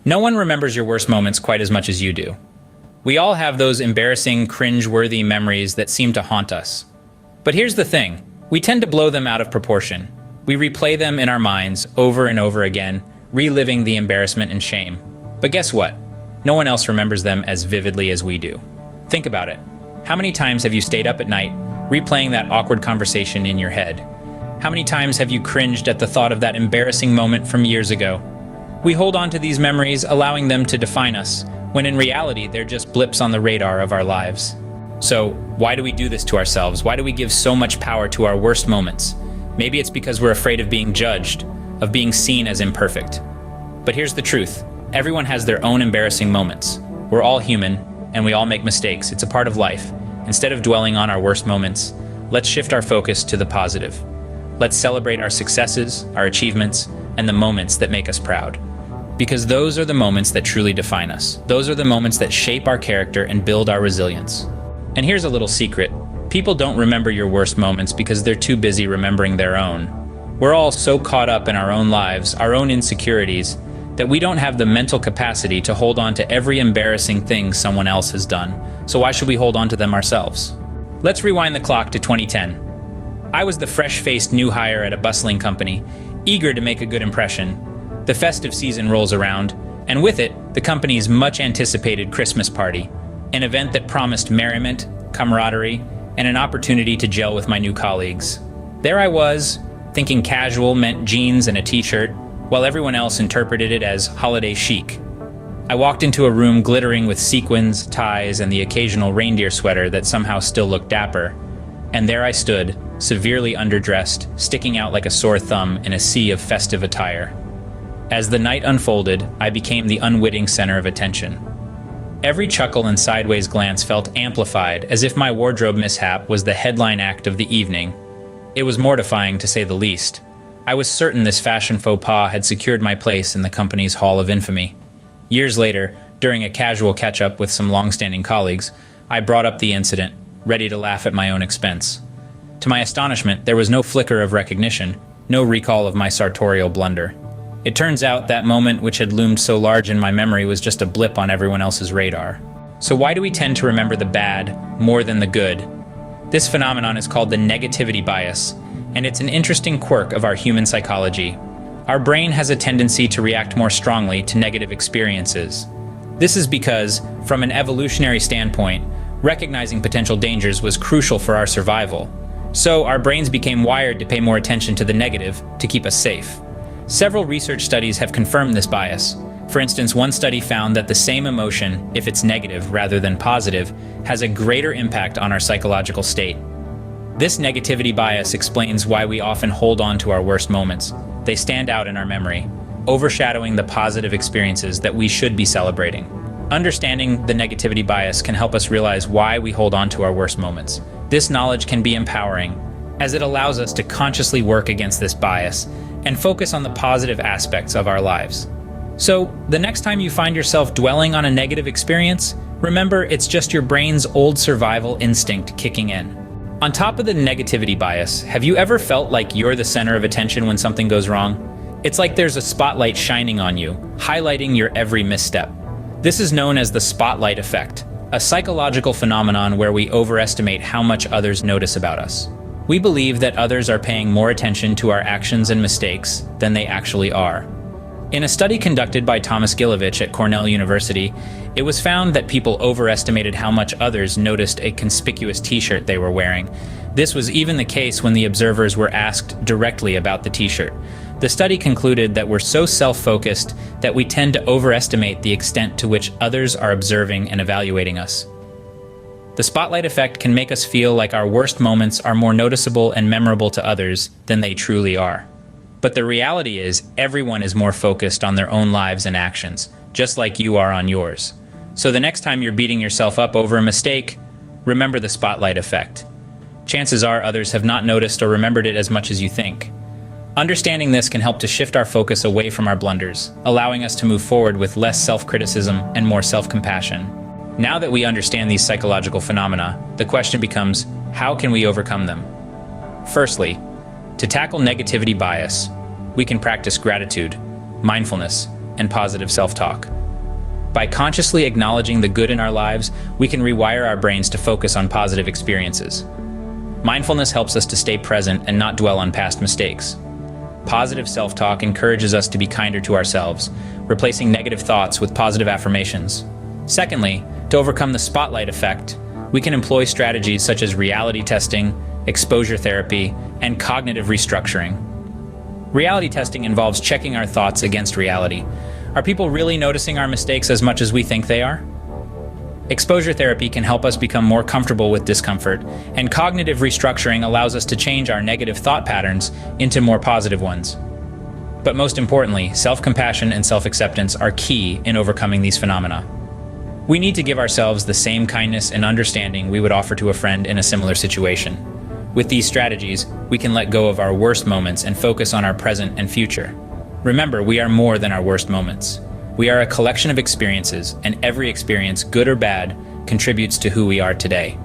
No one remembers your worst moments quite as much as you do. We all have those embarrassing, cringe-worthy memories that seem to haunt us. But here's the thing, we tend to blow them out of proportion. We replay them in our minds over and over again, reliving the embarrassment and shame. But guess what? No one else remembers them as vividly as we do. Think about it. How many times have you stayed up at night, replaying that awkward conversation in your head? How many times have you cringed at the thought of that embarrassing moment from years ago? We hold on to these memories, allowing them to define us, when in reality, they're just blips on the radar of our lives. So, why do we do this to ourselves? Why do we give so much power to our worst moments? Maybe it's because we're afraid of being judged, of being seen as imperfect. But here's the truth. Everyone has their own embarrassing moments. We're all human, and we all make mistakes. It's a part of life. Instead of dwelling on our worst moments, let's shift our focus to the positive. Let's celebrate our successes, our achievements, and the moments that make us proud. Because those are the moments that truly define us. Those are the moments that shape our character and build our resilience. And here's a little secret. People don't remember your worst moments because they're too busy remembering their own. We're all so caught up in our own lives, our own insecurities, that we don't have the mental capacity to hold on to every embarrassing thing someone else has done. So why should we hold on to them ourselves? Let's rewind the clock to 2010. I was the fresh-faced new hire at a bustling company, eager to make a good impression. The festive season rolls around, and with it, the company's much-anticipated Christmas party, an event that promised merriment, camaraderie, and an opportunity to gel with my new colleagues. There I was, thinking casual meant jeans and a t-shirt, while everyone else interpreted it as holiday chic. I walked into a room glittering with sequins, ties, and the occasional reindeer sweater that somehow still looked dapper. And there I stood, severely underdressed, sticking out like a sore thumb in a sea of festive attire. As the night unfolded, I became the unwitting center of attention. Every chuckle and sideways glance felt amplified, as if my wardrobe mishap was the headline act of the evening. It was mortifying, to say the least. I was certain this fashion faux pas had secured my place in the company's Hall of Infamy. Years later, during a casual catch-up with some long-standing colleagues, I brought up the incident, ready to laugh at my own expense. To my astonishment, there was no flicker of recognition, no recall of my sartorial blunder. It turns out that moment which had loomed so large in my memory was just a blip on everyone else's radar. So why do we tend to remember the bad more than the good? This phenomenon is called the negativity bias, and it's an interesting quirk of our human psychology. Our brain has a tendency to react more strongly to negative experiences. This is because, from an evolutionary standpoint, recognizing potential dangers was crucial for our survival. So our brains became wired to pay more attention to the negative to keep us safe. Several research studies have confirmed this bias. For instance, one study found that the same emotion, if it's negative rather than positive, has a greater impact on our psychological state. This negativity bias explains why we often hold on to our worst moments. They stand out in our memory, overshadowing the positive experiences that we should be celebrating. Understanding the negativity bias can help us realize why we hold on to our worst moments. This knowledge can be empowering, as it allows us to consciously work against this bias and focus on the positive aspects of our lives. So, the next time you find yourself dwelling on a negative experience, remember it's just your brain's old survival instinct kicking in. On top of the negativity bias, have you ever felt like you're the center of attention when something goes wrong? It's like there's a spotlight shining on you, highlighting your every misstep. This is known as the spotlight effect, a psychological phenomenon where we overestimate how much others notice about us. We believe that others are paying more attention to our actions and mistakes than they actually are. In a study conducted by Thomas Gilovich at Cornell University, it was found that people overestimated how much others noticed a conspicuous t-shirt they were wearing. This was even the case when the observers were asked directly about the t-shirt. The study concluded that we're so self-focused that we tend to overestimate the extent to which others are observing and evaluating us. The spotlight effect can make us feel like our worst moments are more noticeable and memorable to others than they truly are. But the reality is, everyone is more focused on their own lives and actions, just like you are on yours. So the next time you're beating yourself up over a mistake, remember the spotlight effect. Chances are others have not noticed or remembered it as much as you think. Understanding this can help to shift our focus away from our blunders, allowing us to move forward with less self-criticism and more self-compassion. Now that we understand these psychological phenomena, the question becomes, how can we overcome them? Firstly, to tackle negativity bias, we can practice gratitude, mindfulness, and positive self-talk. By consciously acknowledging the good in our lives, we can rewire our brains to focus on positive experiences. Mindfulness helps us to stay present and not dwell on past mistakes. Positive self-talk encourages us to be kinder to ourselves, replacing negative thoughts with positive affirmations. Secondly, to overcome the spotlight effect, we can employ strategies such as reality testing, exposure therapy, and cognitive restructuring. Reality testing involves checking our thoughts against reality. Are people really noticing our mistakes as much as we think they are? Exposure therapy can help us become more comfortable with discomfort, and cognitive restructuring allows us to change our negative thought patterns into more positive ones. But most importantly, self-compassion and self-acceptance are key in overcoming these phenomena. We need to give ourselves the same kindness and understanding we would offer to a friend in a similar situation. With these strategies, we can let go of our worst moments and focus on our present and future. Remember, we are more than our worst moments. We are a collection of experiences, and every experience, good or bad, contributes to who we are today.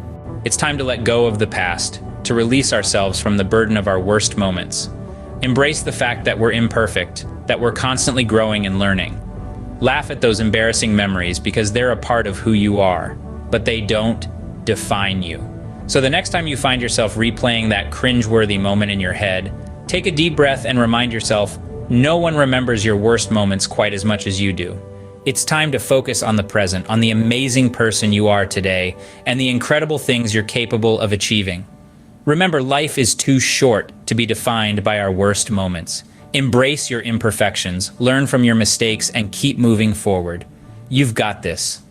It's time to let go of the past, to release ourselves from the burden of our worst moments. Embrace the fact that we're imperfect, that we're constantly growing and learning. Laugh at those embarrassing memories because they're a part of who you are, but they don't define you. So the next time you find yourself replaying that cringe-worthy moment in your head, take a deep breath and remind yourself, no one remembers your worst moments quite as much as you do. It's time to focus on the present, on the amazing person you are today, and the incredible things you're capable of achieving. Remember, life is too short to be defined by our worst moments. Embrace your imperfections, learn from your mistakes, and keep moving forward. You've got this.